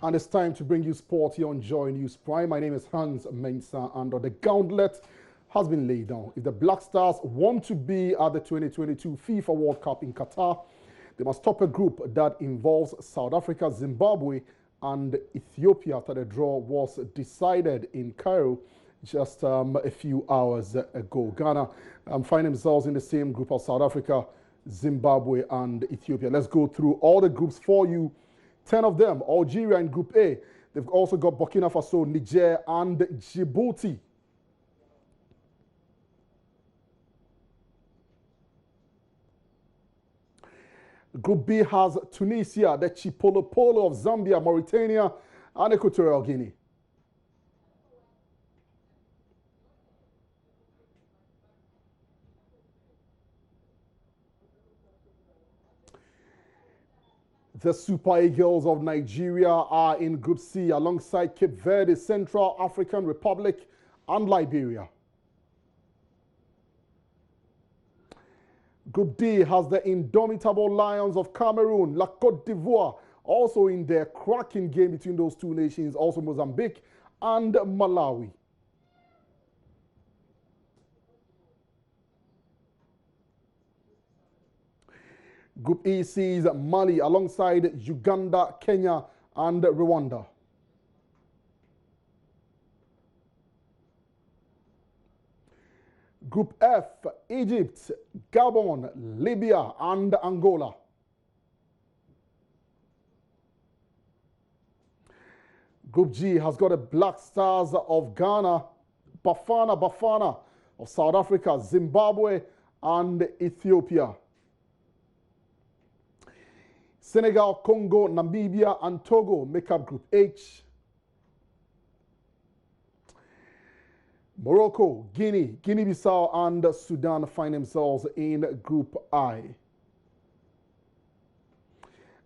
And it's time to bring you sport here on Joy News Prime. My name is Hans Mensah, and the gauntlet has been laid down. If the Black Stars want to be at the 2022 FIFA World Cup in Qatar, they must top a group that involves South Africa, Zimbabwe, and Ethiopia after the draw was decided in Cairo just a few hours ago. Ghana find themselves in the same group as South Africa, Zimbabwe, and Ethiopia. Let's go through all the groups for you. 10 of them, Algeria in Group A. They've also got Burkina Faso, Niger, and Djibouti. Group B has Tunisia, the Chipolopolo of Zambia, Mauritania, and Equatorial Guinea. The Super Eagles of Nigeria are in Group C alongside Cape Verde, Central African Republic, and Liberia. Group D has the indomitable Lions of Cameroon, La Côte d'Ivoire, also in their cracking game between those two nations, also Mozambique and Malawi. Group E sees Mali alongside Uganda, Kenya, and Rwanda. Group F, Egypt, Gabon, Libya, and Angola. Group G has got the Black Stars of Ghana, Bafana of South Africa, Zimbabwe, and Ethiopia. Senegal, Congo, Namibia, and Togo make up Group H. Morocco, Guinea, Guinea-Bissau, and Sudan find themselves in Group I.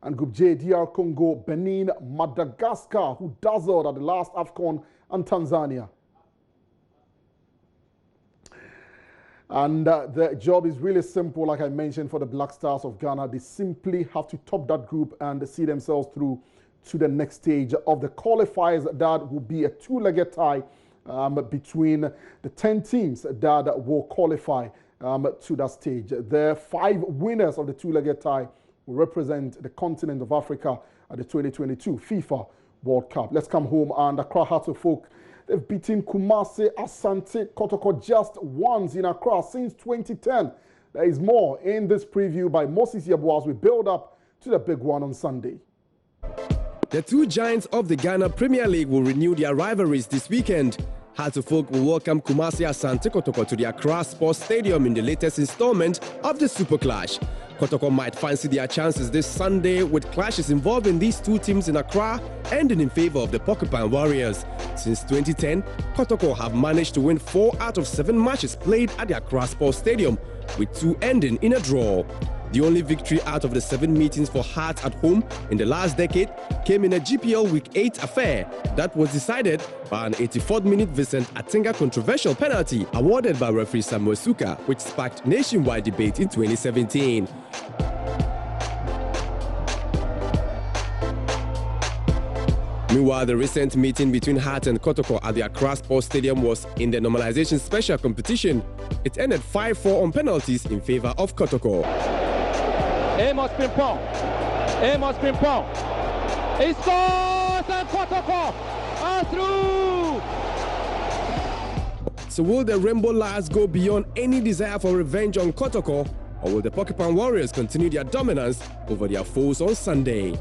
And Group J, DR Congo, Benin, Madagascar, who dazzled at the last AFCON, and Tanzania. And the job is really simple, like I mentioned, for the Black Stars of Ghana. They simply have to top that group and see themselves through to the next stage of the qualifiers. That will be a two-legged tie between the 10 teams that will qualify to that stage. The 5 winners of the two-legged tie will represent the continent of Africa at the 2022 FIFA World Cup. Let's come home, and Accra Hearts of Oak, they've beaten Kumasi Asante Kotoko just once in Accra since 2010. There is more in this preview by Moses Yabu as we build up to the big one on Sunday. The two giants of the Ghana Premier League will renew their rivalries this weekend. Hearts of Oak will welcome Kumasi Asante Kotoko to the Accra Sports Stadium in the latest installment of the Super Clash. Kotoko might fancy their chances this Sunday, with clashes involving these two teams in Accra ending in favor of the Porcupine Warriors. Since 2010, Kotoko have managed to win 4 out of 7 matches played at the Accra Sports Stadium, with 2 ending in a draw. The only victory out of the 7 meetings for Hearts at home in the last decade came in a GPL Week 8 affair that was decided by an 84th-minute Vincent Atinga controversial penalty awarded by referee Samuel Suka, which sparked nationwide debate in 2017. Meanwhile, the recent meeting between Hearts and Kotoko at the Accra Sports Stadium was in the normalization special competition. It ended 5-4 on penalties in favor of Kotoko. Amos Pimpong. He scores, and Kotoko are through. So will the Rainbow Lions go beyond any desire for revenge on Kotoko, or will the Porcupine Warriors continue their dominance over their foes on Sunday?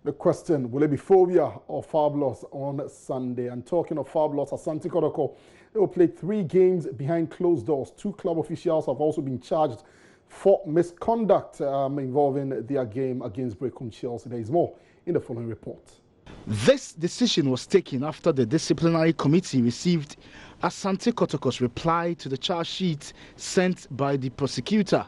The question, will it be Phobia or Fabulous on Sunday? And talking of Fabulous, Asante Kotoko, they will play 3 games behind closed doors. 2 club officials have also been charged for misconduct involving their game against Brecon Chelsea. There is more in the following report. This decision was taken after the disciplinary committee received Asante Kotoko's reply to the charge sheet sent by the prosecutor.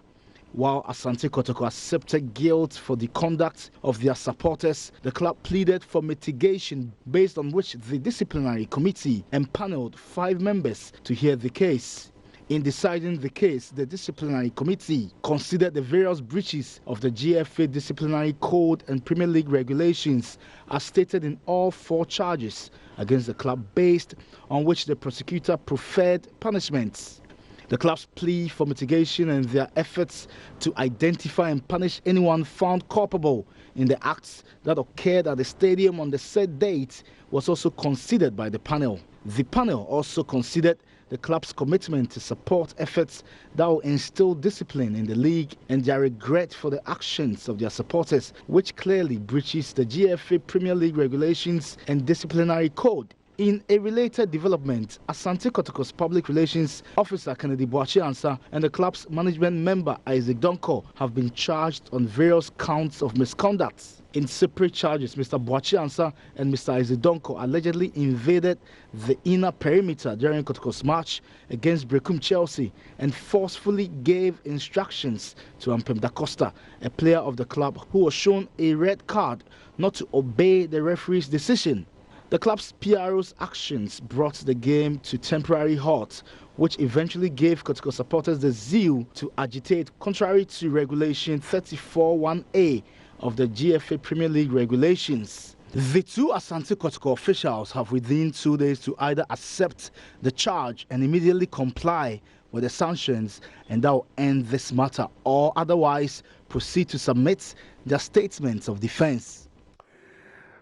While Asante Kotoko accepted guilt for the conduct of their supporters, the club pleaded for mitigation, based on which the disciplinary committee empaneled 5 members to hear the case. In deciding the case, the disciplinary committee considered the various breaches of the GFA disciplinary code and Premier League regulations as stated in all 4 charges against the club, based on which the prosecutor preferred punishments. The club's plea for mitigation and their efforts to identify and punish anyone found culpable in the acts that occurred at the stadium on the said date was also considered by the panel. The panel also considered the club's commitment to support efforts that will instill discipline in the league and their regret for the actions of their supporters, which clearly breaches the GFA Premier League regulations and disciplinary code. In a related development, Asante Kotoko's public relations officer Kennedy Boachi-Ansah and the club's management member Isaac Donko have been charged on various counts of misconduct. In separate charges, Mr. Boachi-Ansah and Mr. Isaac Donko allegedly invaded the inner perimeter during Kotoko's match against Brecum Chelsea and forcefully gave instructions to Ampem Da Costa, a player of the club who was shown a red card, not to obey the referee's decision. The club's PRO's actions brought the game to temporary halt, which eventually gave Kotoko supporters the zeal to agitate contrary to Regulation 34(1)A of the GFA Premier League regulations. The 2 Asante Kotoko officials have within 2 days to either accept the charge and immediately comply with the sanctions, and that will end this matter, or otherwise proceed to submit their statements of defense.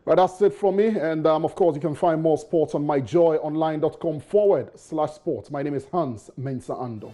But that's it from me, and of course you can find more sports on myjoyonline.com/sports. My name is Hans Mensah Ando.